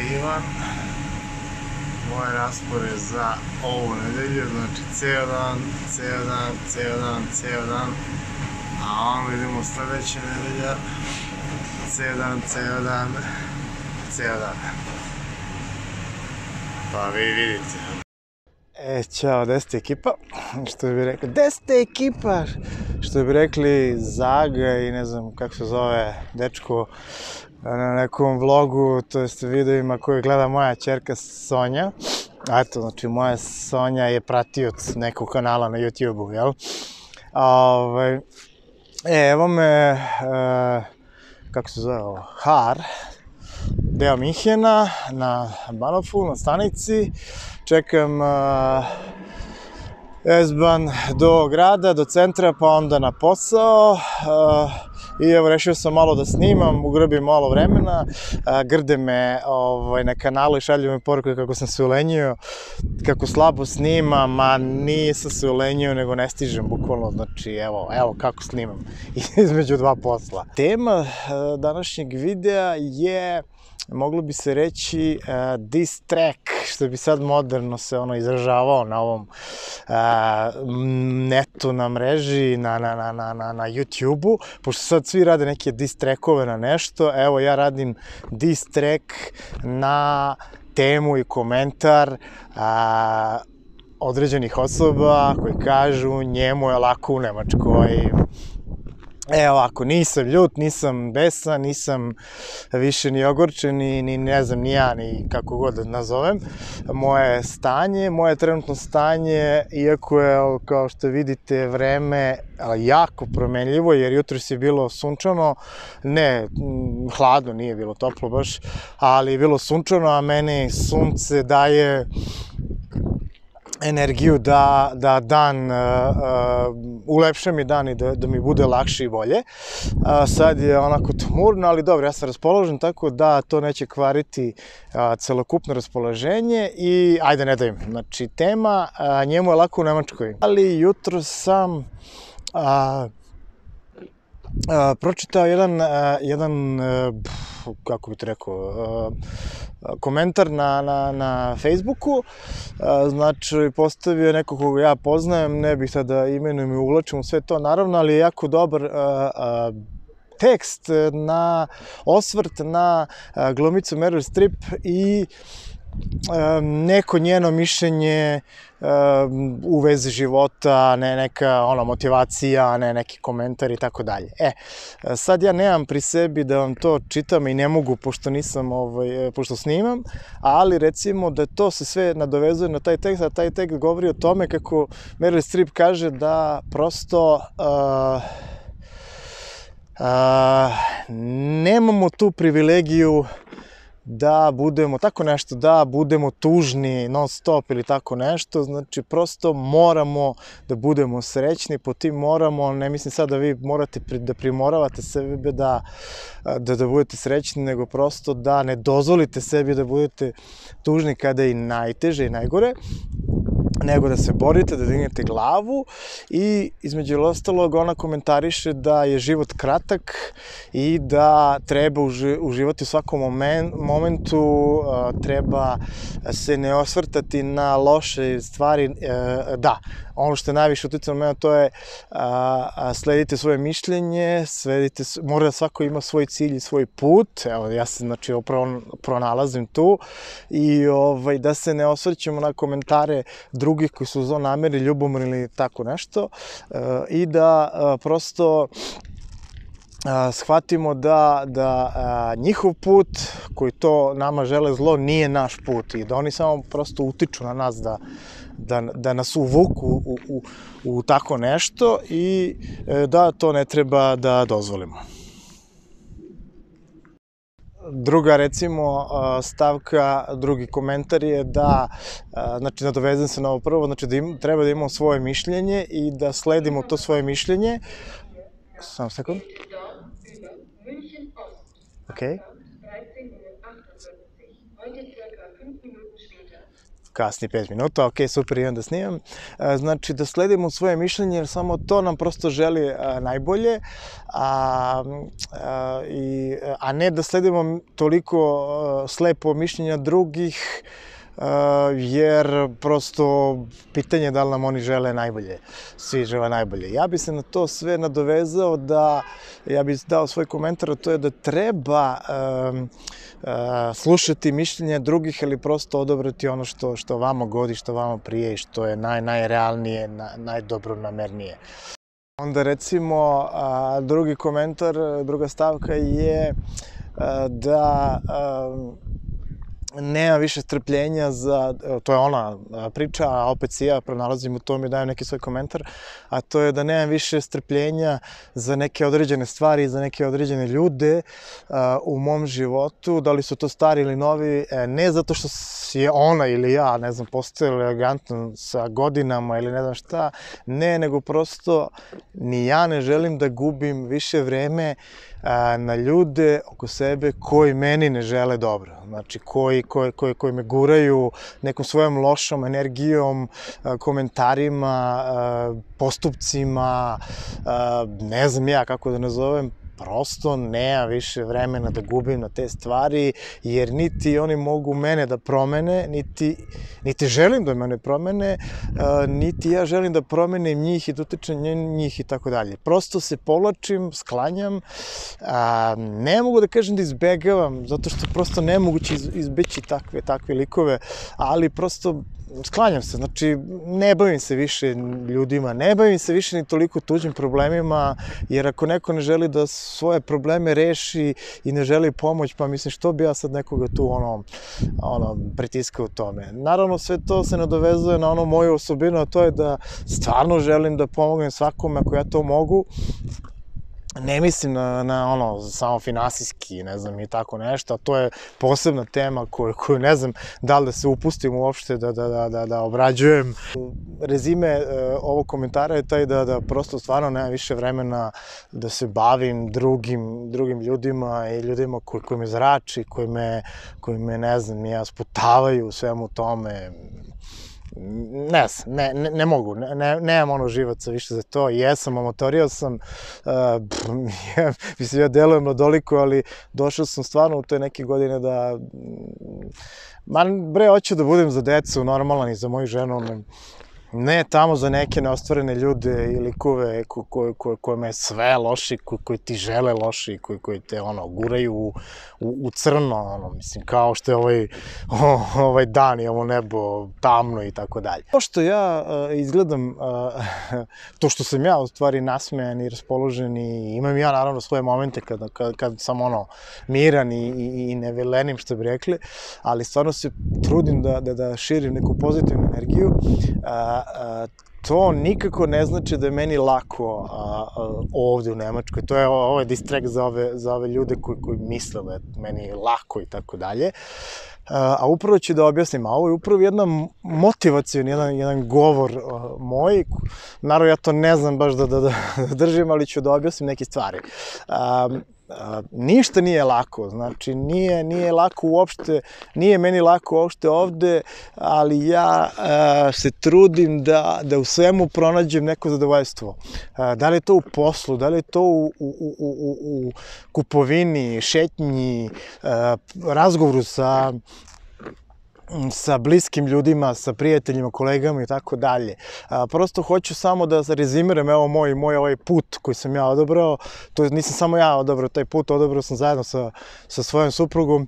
divan. Moj raspored za ovu nedelju, znači ceo dan, a on vidimo sledeća nedelja, ceo dan. Pa vi vidite. Ćao, 10. ekipa, što bi rekli, 10. ekipa, što bi rekli Zaga i ne znam kako se zove dečko na nekom vlogu, to jest videima koje gleda moja ćerka Sonja. Eto, znači moja Sonja je pratioc nekog kanala na YouTube-u, jel? Evo me, kako se zove ovo, Har, deo Minhena, na Bahnhofu, na stanici. Čekam S-Bahn do grada, do centra, pa onda na posao. I evo, rešio sam malo da snimam, ugrabim malo vremena, grde me na kanalu i šalju mi poruke kako sam se ulenjio, kako slabo snimam, a nisam se ulenjio, nego ne stižem, bukvalno, znači, evo kako snimam, između dva posla. Tema današnjeg videa je, moglo bi se reći, diss track, što bi sad moderno se izražavao na ovom netu, na mreži, na YouTube-u, pošto sad svi rade neke diss trackove na nešto, evo ja radim diss track na temu i komentar određenih osoba koji kažu njemu je lako u Nemačkoj. Ovako, nisam ljut, nisam besan, nisam više ni ogorčen, ni ne znam, ni ja, ni kako god da nazovem. Moje trenutno stanje, iako je, kao što vidite, vreme jako promenljivo, jer jutros je bilo sunčano, ne, hladno, nije bilo toplo baš, ali je bilo sunčano, a meni sunce daje energiju da dan, ulepša mi dan i da mi bude lakše i bolje. Sad je onako tmurno, ali dobro, ja sam raspoložen, tako da to neće kvariti celokupno raspoloženje i ajde, ne dajem. Znači, tema, njemu je lako u Nemačkoj. Ali jutro sam pročitao jedan, kako bih to rekao, komentar na Facebooku, znači postavio neko koga ja poznajem, ne bih sada imenujem i uvlačim u sve to naravno, ali je jako dobar tekst, osvrt na glumicu Meryl Streep i neko njeno mišljenje u vezi života, ne neka motivacija, ne neki komentar i tako dalje. Sad ja nemam pri sebi da vam to čitam i ne mogu, pošto snimam, ali recimo da to se sve nadovezuje na taj tekst, a taj tekst govori o tome kako Meryl Streep kaže da prosto nemamo tu privilegiju da budemo tako nešto, da budemo tužni non stop ili tako nešto, znači prosto moramo da budemo srećni, po tim moramo, ne mislim sad da vi morate da primoravate sebe da budete srećni, nego prosto da ne dozvolite sebi da budete tužni kada je i najteže i najgore, nego da se borite, da dignete glavu i između ostalog ona komentariše da je život kratak i da treba uživati u svakom momentu, treba se ne osvrtati na loše stvari, da, ono što je najviše uticalo na mene to je sledite svoje mišljenje, mora da svako ima svoj cilj i svoj put, evo ja se znači upravo pronalazim tu i da se ne osvrćemo na komentare drugih koji su zlonamerni, ljubomorni ili tako nešto i da prosto shvatimo da njihov put koji to nama žele zlo nije naš put i da oni samo prosto utiču na nas da nas uvuku u tako nešto i da to ne treba da dozvolimo. Druga, recimo, stavka, drugi komentar je da, znači, nadovezam se na ovo prvo, znači da treba da imamo svoje mišljenje i da sledimo to svoje mišljenje. Samo sekund. Ok. kasni 5 minuta, ok, super, imam da snimam. Znači, da sledimo svoje mišljenje, jer samo to nam prosto želi najbolje, a ne da sledimo toliko slepo mišljenja drugih, jer prosto pitanje je da li nam oni žele najbolje, svi žele najbolje. Ja bi se na to sve nadovezao da, ja bih dao svoj komentar, to je da treba slušati mišljenja drugih, ali prosto odabrati ono što vama godi, što vama prije i što je najrealnije, najdobronamernije. Onda recimo drugi komentar, druga stavka je da nema više strpljenja za, to je ona priča, a opet si ja pronalazim u tome i dajem neki svoj komentar, a to je da nemam više strpljenja za neke određene stvari, za neke određene ljude u mom životu, da li su to stari ili novi, ne zato što je ona ili ja, ne znam, postao elegantno sa godinama ili ne znam šta, ne, nego prosto ni ja ne želim da gubim više vreme na ljude oko sebe koji meni ne žele dobro. Znači, koji me guraju nekom svojom lošom energijom, komentarima, postupcima, ne znam ja kako da nazovem, prosto nema više vremena da gubim na te stvari, jer niti oni mogu mene da promene, niti želim da mene promene, niti ja želim da promenim njih i da utičem njih i tako dalje. Prosto se povlačim, sklanjam, ne mogu da kažem da izbegavam, zato što prosto nemoguće izbeći takve likove, ali prosto sklanjam se, znači ne bavim se više ljudima, ne bavim se više ni toliko tuđim problemima, jer ako neko ne želi da svoje probleme reši i ne želi pomoć, pa mislim što bi ja sad nekoga tu pritiskao u tome. Naravno sve to se nadovezuje na ono moju osobinu, a to je da stvarno želim da pomognem svakome ako ja to mogu. Ne mislim na samo finansijski, ne znam, i tako nešto, a to je posebna tema koju ne znam da li da se upustim uopšte da obrađujem. Rezime ovog komentara je taj da prosto stvarno nema više vremena da se bavim drugim ljudima i ljudima koji me zrači, koji me, ne znam, ja sputavaju u svemu tome. Ne mogu, nemam živaca više za to, jesam, amatorio sam, mislim, ja delujem mladoliko, ali došao sam stvarno u te neke godine da, hoću da budem za decu normalan i za moju ženu, ne tamo za neke neostvarene ljude i likove kojima je sve loši, koji ti žele loši, koji te guraju u crno, mislim, kao što je ovaj dan i ovo nebo tamno i tako dalje. To što ja izgledam, to što sam ja u stvari nasmejan i raspoložen i imam ja naravno svoje momente kad sam miran i ne velenim, što bi rekli, ali stvarno se trudim da širim neku pozitivnu energiju. To nikako ne znači da je meni lako ovde u Nemačkoj. To je ovaj distrakt za ove ljude koji misle da je meni lako i tako dalje. A upravo ću da objasnim, a ovo je upravo jedan motivacijan, jedan govor moj. Naravno, ja to ne znam baš da držim, ali ću da objasnim neke stvari. Ništa nije lako, znači nije lako uopšte, nije meni lako uopšte ovde, ali ja se trudim da u svemu pronađem neko zadovoljstvo. Da li je to u poslu, da li je to u kupovini, šetnji, razgovoru sa bliskim ljudima, sa prijateljima, kolegama i tako dalje. Prosto hoću samo da rezimiram, evo moj ovaj put koji sam ja odabrao, to nisam samo ja odabrao taj put, odabrao sam zajedno sa svojom suprugom,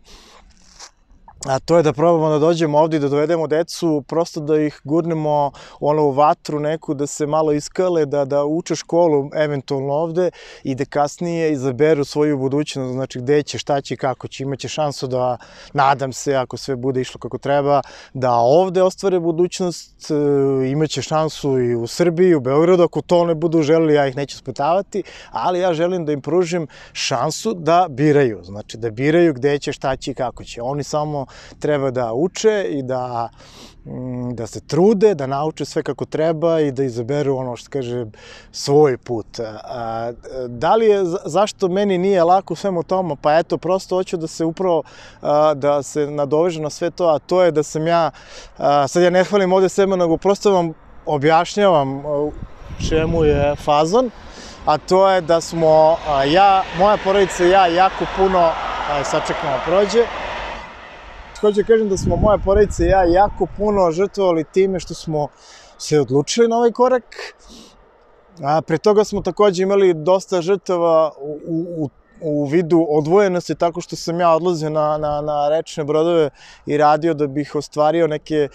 a to je da probamo da dođemo ovde i da dovedemo decu, prosto da ih gurnemo u vatru neku, da se malo iskale, da uče školu eventualno ovde i da kasnije izaberu svoju budućnost, znači gde će, šta će, kako će, imaće šansu da, nadam se, ako sve bude išlo kako treba, da ovde ostvare budućnost, imaće šansu i u Srbiji, u Beogradu, ako to ne budu želeli, ja ih neću sputavati, ali ja želim da im pružim šansu da biraju, znači da biraju gde će, šta će i kako će. Oni samo treba da uče i da se trude, da nauče sve kako treba i da izaberu ono što kaže svoj put. Da li je, zašto meni nije lako u svemu tomu? Pa eto, prosto hoću da se upravo, da se nadovežem na sve to, a to je da sam ja, sad ja ne hvalim ovde sebe, nego prosto vam objašnjavam čemu je fazon, a to je da smo moja porodica i ja jako puno, sačekamo prođe, takođe kažem da smo moja porodica i ja jako puno žrtvovali time što smo se odlučili na ovaj korak. Pre toga smo takođe imali dosta žrtava u vidu odvojenosti, tako što sam ja odlazio na rečne brodove i radio da bih ostvario neke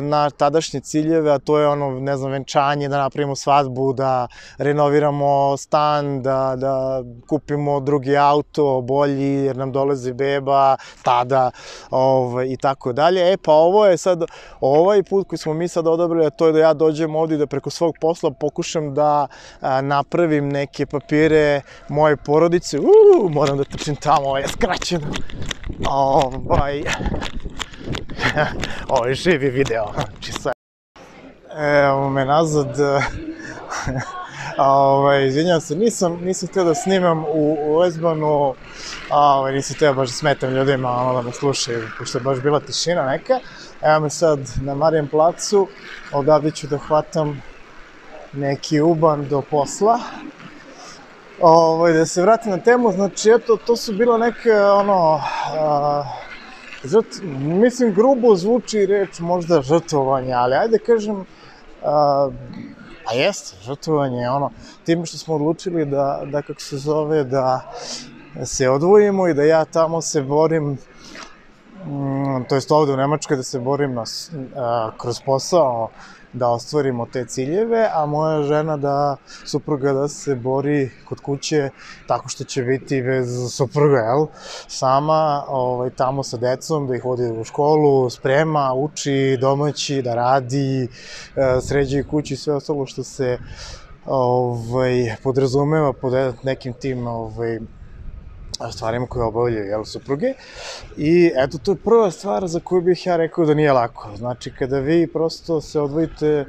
na tadašnje ciljeve, a to je ono, ne znam, venčanje, da napravimo svadbu, da renoviramo stan, da kupimo drugi auto, bolji, jer nam dolazi beba, tada, i tako dalje. Pa ovo je sad, ovaj put koji smo mi sad odabrali, a to je da ja dođem ovdje i da preko svog posla pokušam da napravim neke papire moje porodice. Moram da trčim tamo, ovo je skraćeno. Ovo je živi video, znači sve. Evo me nazad. Izvinjam se, nisam htio da snimam u Lesbanu, nisam htio baš da smetam ljudima, da me slušaju, pošto je baš bila tišina neka. Evo me sad na Marijan placu, odavde ću da hvatam neki uban do posla. Da se vratim na temu, znači eto, to su bila neke, mislim, grubo zvuči reč možda žrtvovanje, ali ajde kažem, a jeste, žrtvovanje, time što smo odlučili da kako se zove, da se odvojimo i da ja tamo se borim, to jest ovde u Nemačkoj da se borim kroz posao, da ostvarimo te ciljeve, a moja žena supruga da se bori kod kuće tako što će biti bez supruga, jel? Sama, tamo sa decom, da ih vodi u školu, sprema, uči domaći, da radi, sređuje kući i sve ostalo što se podrazumeva pod nekim tim stvarima koje obavljaju supruge. I eto, to je prva stvar za koju bih ja rekao da nije lako. Znači, kada vi prosto se odvojite,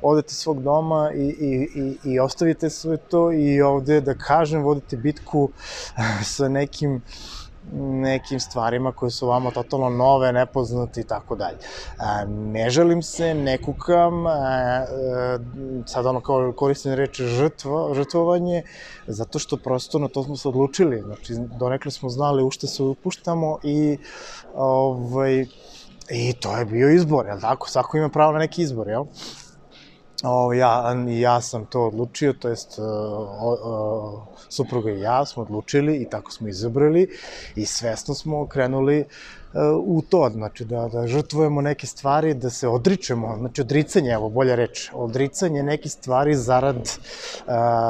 odete svog doma i ostavite sve to i ovde, da kažem, vodite bitku sa nekim stvarima koje su vama totalno nove, nepoznate i tako dalje. Ne žalim se, ne kukam, sad kao koristim reč žrtvovanje, zato što prosto na to smo se odlučili. Znači, donekle smo znali u šta se upuštamo i to je bio izbor, jel tako? Svako ima pravo na neki izbor, jel? Ja sam to odlučio, to jest supruga i ja smo odlučili i tako smo izabrali i svesno smo krenuli u to, znači da žrtvujemo neke stvari, da se odričemo, znači odricanje, evo bolja reč, odricanje nekih stvari zarad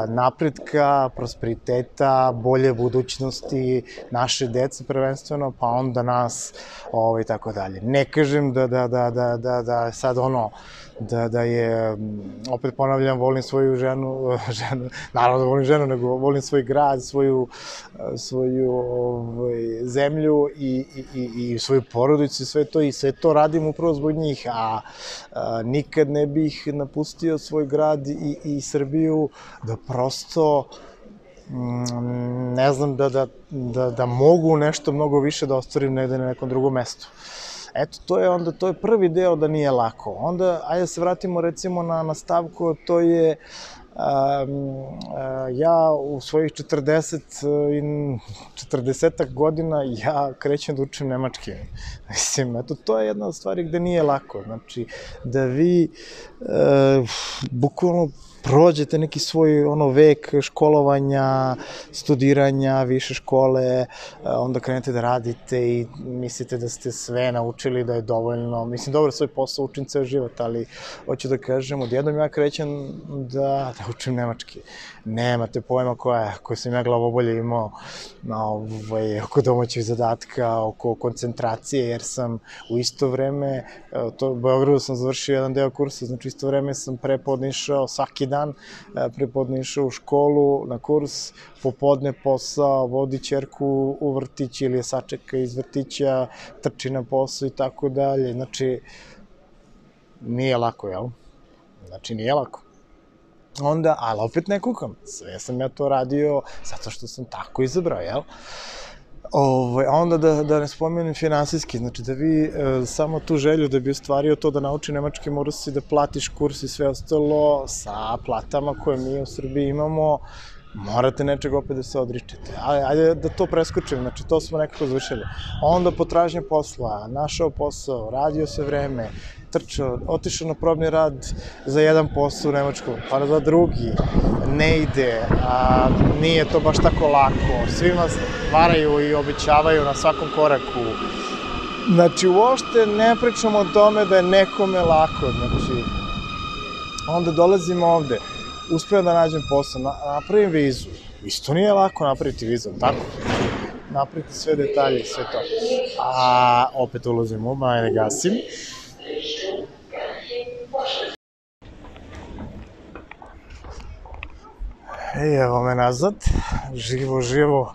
napretka, prosperiteta, bolje budućnosti naše dece prvenstveno, pa onda nas i tako dalje. Ne kažem da sad da je, opet ponavljam, volim svoju ženu, naravno da volim ženu, nego volim svoj grad, svoju zemlju i svoju porodicu i sve to radim upravo zbog njih, a nikad ne bih napustio svoj grad i Srbiju da prosto ne znam da mogu nešto mnogo više da ostvarim negde na nekom drugom mestu. Eto, to je prvi deo da nije lako. Onda, ajde se vratimo recimo na stavku, to je ja u svojih 40-ak godina ja krećem da učim nemački. Mislim, eto, to je jedna od stvari gde nije lako. Znači, da vi bukvalno prođete neki svoj vek školovanja, studiranja, više škole, onda krenete da radite i mislite da ste sve naučili, da je dovoljno. Mislim, dobro, svoj posao učim ceo život, ali hoću da kažem, odjednom ja krećem da učim nemački. Nemate pojma koje sam ja glavobolje imao oko domaćih zadatka, oko koncentracije, jer sam u isto vreme, u Beogradu sam završio jedan deo kursa, znači isto vreme sam prepodne išao svaki dan, prepodne išao u školu na kurs, popodne posao, vodi ćerku u vrtić ili je sačeka iz vrtića, trči na posao i tako dalje. Znači, nije lako, jel? Znači, nije lako. Onda, ali opet ne kukam, sve sam ja to radio zato što sam tako izabrao, jel? Onda da ne spomenem finansijski, znači da vi samo tu želju da bi ostvario to da nauči nemački, moraš si da platiš kurs i sve ostalo sa platama koje mi u Srbiji imamo, morate nečeg opet da se odričete. Ajde da to preskočim, znači to smo nekako završili. Onda potražnje posla, našao posao, radio sve vreme, trčao, otišao na probni rad za jedan posao u Nemačkom, pa za drugi, ne ide, nije to baš tako lako, svi nas varaju i obećavaju na svakom koraku. Znači, uopšte ne pričamo o tome da je nekome lako, znači, onda dolazimo ovde, uspeo da nađem posao, napravim vizu, isto nije lako napraviti vizu, tako? Napraviti sve detalje i sve to. Opet ulazim u ne gasim. I evo me nazad, živo,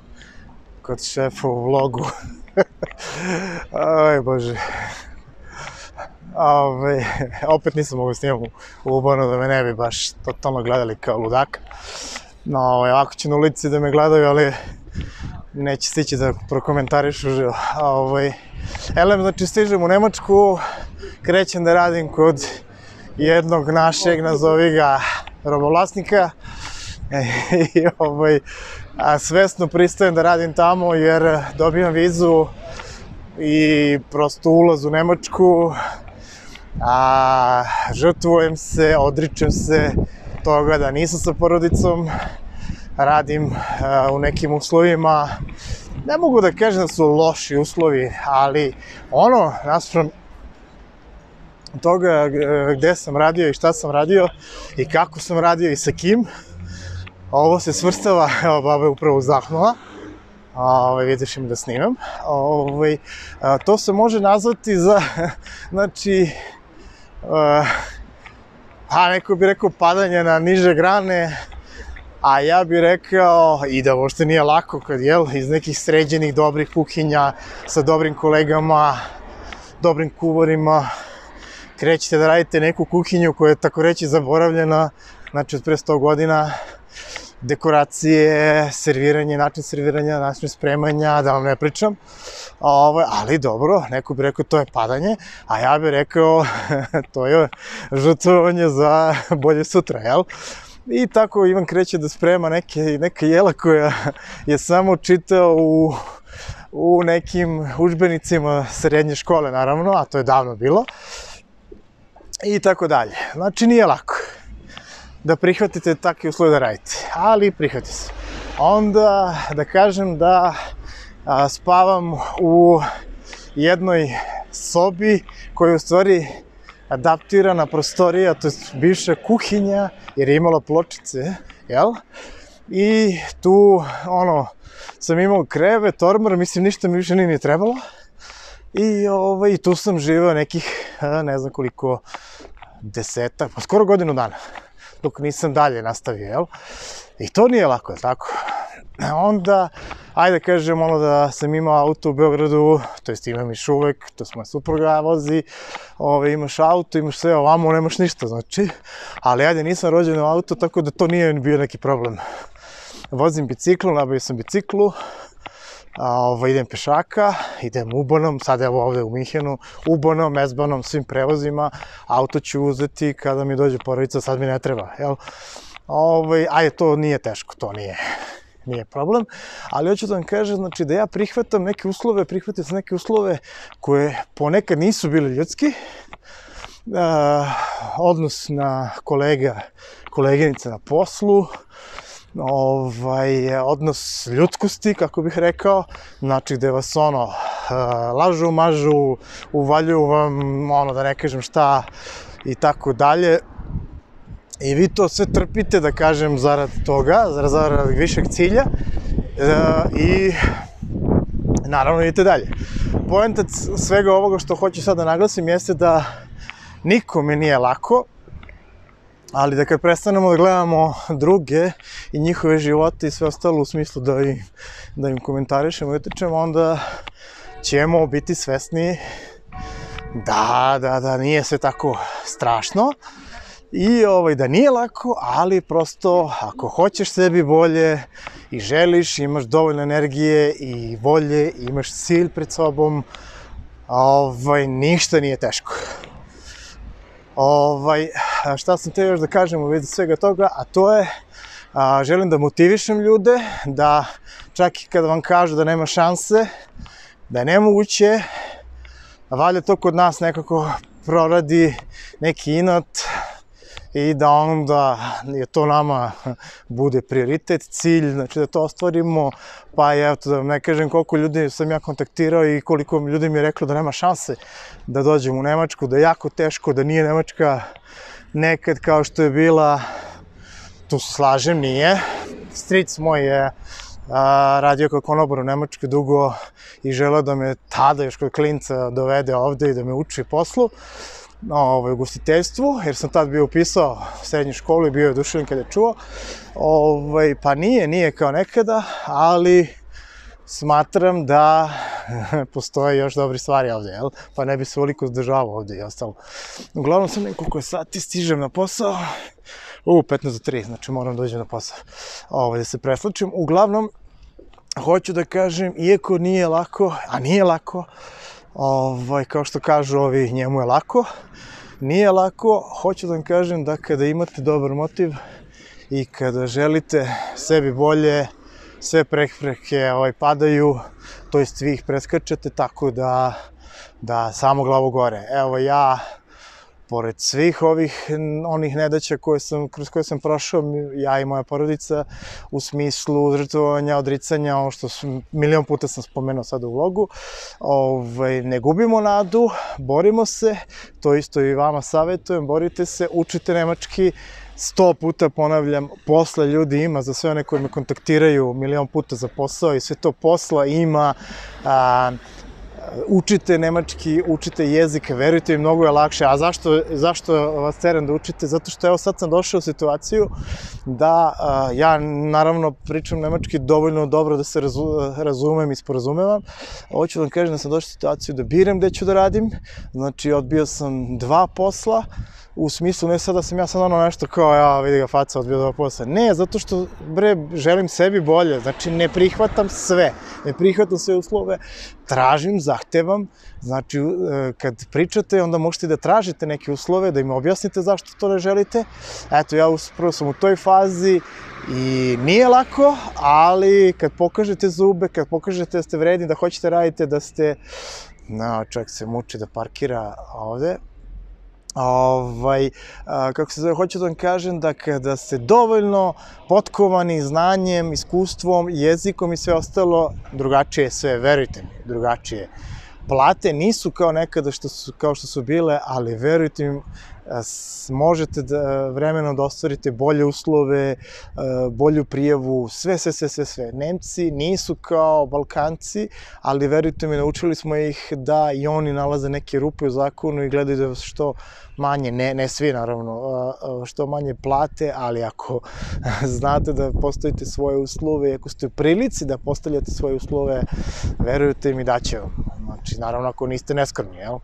kod šefa u vlogu. Aj Bože. Opet nisam mogu snimam u Ubanu da me ne bi baš totalno gledali kao ludaka. Ovako će na ulici da me gledaju, ali neće stići da prokomentarišu živo. Znači stižem u Nemačku, krećem da radim kod jednog našeg, nazovi ga, robovlasnika. Svesno pristajem da radim tamo jer dobijam vizu i prosto ulaz u Nemačku, žrtvujem se, odričem se toga da nisam sa porodicom, radim u nekim uslovima, ne mogu da kažem da su loši uslovi, ali naspram toga gde sam radio i šta sam radio i kako sam radio i sa kim, ovo se svrstava, evo baba je upravo uzdahnula, vidiš im da snimam, to se može nazvati za, znači, neko bi rekao padanje na niže grane, a ja bih rekao i da uopšte nije lako kad iz nekih sređenih dobrih kuhinja sa dobrim kolegama, dobrim kuvarima, krećete da radite neku kuhinju koja je tako reći zaboravljena, znači od pre 100 godina, dekoracije, serviranje, način serviranja, način spremanja, da vam ne pričam. Ali dobro, neko bi rekao to je padanje, a ja bih rekao to je žrtvovanje za bolje sutra, jel? I tako Ivan kreće da sprema neka jela koja je samo čitao u nekim udžbenicima srednje škole, naravno, a to je davno bilo. I tako dalje. Znači nije lako da prihvatite takve uslove da radite, ali prihvati se. Onda da kažem da spavam u jednoj sobi koja je u stvari adaptirana prostorija, to je bivša kuhinja, jer je imala pločice, jel? I tu, sam imao krevet, ormar, mislim ništa mi više nije trebalo. I tu sam živeo nekih, ne znam koliko, 10, pa skoro godinu dana, dok nisam dalje nastavio, jel? I to nije lako, je tako? Onda, ajde kažem, da sam imao auto u Beogradu, to jest imam još uvek, to s moja supruga vozi, imaš auto, imaš sve, ovamo nemaš ništa, znači, ali ajde, nisam rođen u auto, tako da to nije bio neki problem. Vozim biciklu, nabavio sam biciklu, idem pešaka, idem U-Bahnom, sad evo ovde u Minhenu, U-Bahnom, S-Bahnom, svim prevozima, auto ću uzeti kada mi dođe porodica, sad mi ne treba, jel? Ajde, to nije teško, to nije problem, ali hoću da vam kažem, znači da ja prihvatam neke uslove, prihvatio sam neke uslove koje ponekad nisu bili ljudski, odnos na koleginice na poslu, odnos ljudskosti, kako bih rekao, znači gde vas lažu, mažu, uvaljuju vam, da ne kažem šta i tako dalje. I vi to sve trpite, da kažem, zarad toga, zarad višeg cilja i naravno idete dalje. Poenta svega ovoga što hoću sad da naglasim jeste da nikome nije lako, ali da kad prestanemo da gledamo druge i njihove živote i sve ostalo u smislu da im komentarišemo i utičemo, onda ćemo biti svesni da nije sve tako strašno i da nije lako, ali prosto ako hoćeš sebi bolje i želiš, imaš dovoljno energije i volje, imaš cilj pred sobom, ništa nije teško. Šta sam te još da kažem u vezi svega toga, a to je želim da motivišem ljude, da čak i kada vam kažu da nema šanse, da je nemoguće, valjda to kod nas nekako proradi neki inat i da onda je to nama bude prioritet, cilj, znači da to ostvarimo, pa evo da vam ne kažem koliko ljudi sam ja kontaktirao i koliko ljudi mi je reklo da nema šanse da dođem u Nemačku, da je jako teško, da nije Nemačka nekad kao što je bila, tu se slažem, nije. Stric moj je radio kao konobar u Nemačkoj dugo i želeo da me tada još kod klinca dovede ovde i da me uči poslu, u ugostiteljstvu, jer sam tad bio upisao srednju školu i bio je oduševljen kada je čuo. Pa nije kao nekada, ali smatram da postoje još dobri stvari ovde, jel? Pa ne bi se ovoliko zdržavao ovde i ostalo. Uglavnom sam nekoliko sati stižem na posao, 15 do 3, znači moram dođem na posao, da se preslačim. Uglavnom, hoću da kažem, iako nije lako, a nije lako, kao što kažu ovi, njemu je lako, nije lako, hoću da vam kažem da kada imate dobar motiv i kada želite sebi bolje, sve prepreke padaju, to jest vi ih preskačete, tako da samo glavu gore. Evo ja, pored svih onih nedaća kroz koje sam prošao, ja i moja porodica, u smislu žrtvovanja, odricanja, ono što milion puta sam spomenuo sada u vlogu, ne gubimo nadu, borimo se, to isto i vama savjetujem, borite se, učite nemački, 100 puta ponavljam, posla ljudi ima za sve one koji me kontaktiraju milion puta za posao i sve to posla ima, učite nemački, učite jezik, verujte mi, mnogo je lakše. A zašto vas teram da učite? Zato što evo sad sam došao u situaciju da ja naravno pričam nemački dovoljno dobro da se razumem i sporazumevam. Hoću da vam kažem da sam došao u situaciju da biram gde ću da radim, znači odbio sam 2 posla, u smislu ne sada sam ja sad nešto kao ja vidi ga faca odbio 2 posla, ne, zato što želim sebi bolje, znači ne prihvatam sve uslove, tražim, zahtevam, znači kad pričate onda možete da tražite neke uslove, da im objasnite zašto to ne želite, eto ja upravo sam u toj fazi i nije lako, ali kad pokažete zube, kad pokažete da ste vredni, da hoćete radite, da ste, čovjek se muči da parkira ovde, kako se zove, hoću da vam kažem da kada ste dovoljno potkovani znanjem, iskustvom, jezikom i sve ostalo, drugačije je sve, verujte mi, drugačije. Plate nisu kao nekada kao što su bile, ali verujte mi, možete vremenom da ostvarite bolje uslove, bolju prijavu, sve. Nemci nisu kao Balkanci, ali verujte mi, naučili smo ih da i oni nalaze neke rupe u zakonu i gledaju da što manje, ne svi naravno, što manje plate, ali ako znate da postavite svoje uslove, ako ste u prilici da postavljate svoje uslove, verujte mi da će vam. Znači, naravno, ako niste neskromni, jel?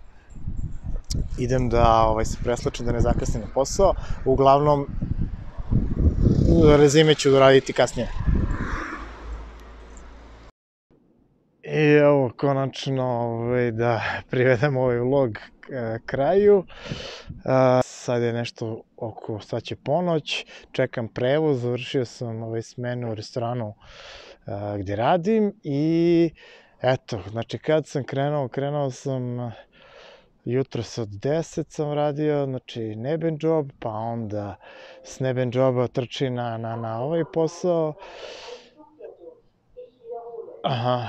Idem da se preslačim, da ne zakasnim na posao. Uglavnom, rezime ću raditi kasnije. I evo, konačno da privedem ovaj vlog kraju. Sad je nešto sad će ponoć, čekam prevoz, završio sam smenu u restoranu gde radim i eto, znači kad sam krenuo sam jutros od 10 sam radio, znači nebenjob, pa onda s nebenjoba trči na ovaj posao. Aha,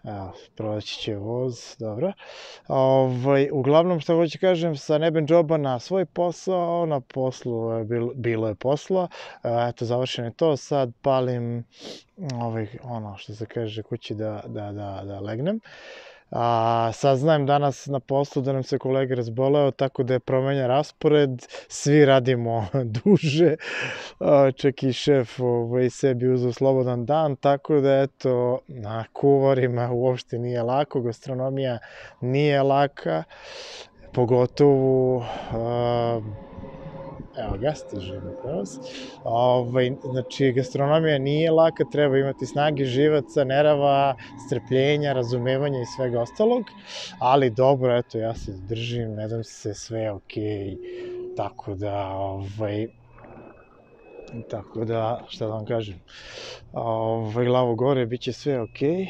evo, proći će voz, dobro. Uglavnom, što hoću kažem, sa nebenjoba na svoj posao, na poslu bilo je posla. Eto, završeno je to, sad palim ono što se kaže kući da legnem. Saznajem danas na poslu da nam se kolega razboleo, tako da je promenjen raspored, svi radimo duže, čak i šef sebi uzeo slobodan dan, tako da eto, na kuvarima uopšte nije lako, gastronomija nije laka, pogotovo evo ga, stiže na prevoz. Znači, gastronomija nije laka, treba imati snage, živaca, nerava, strpljenja, razumevanja i svega ostalog, ali dobro, eto, ja se držim, ne dam se, sve je okej, tako da, šta da vam kažem, glavo gore, bit će sve okej.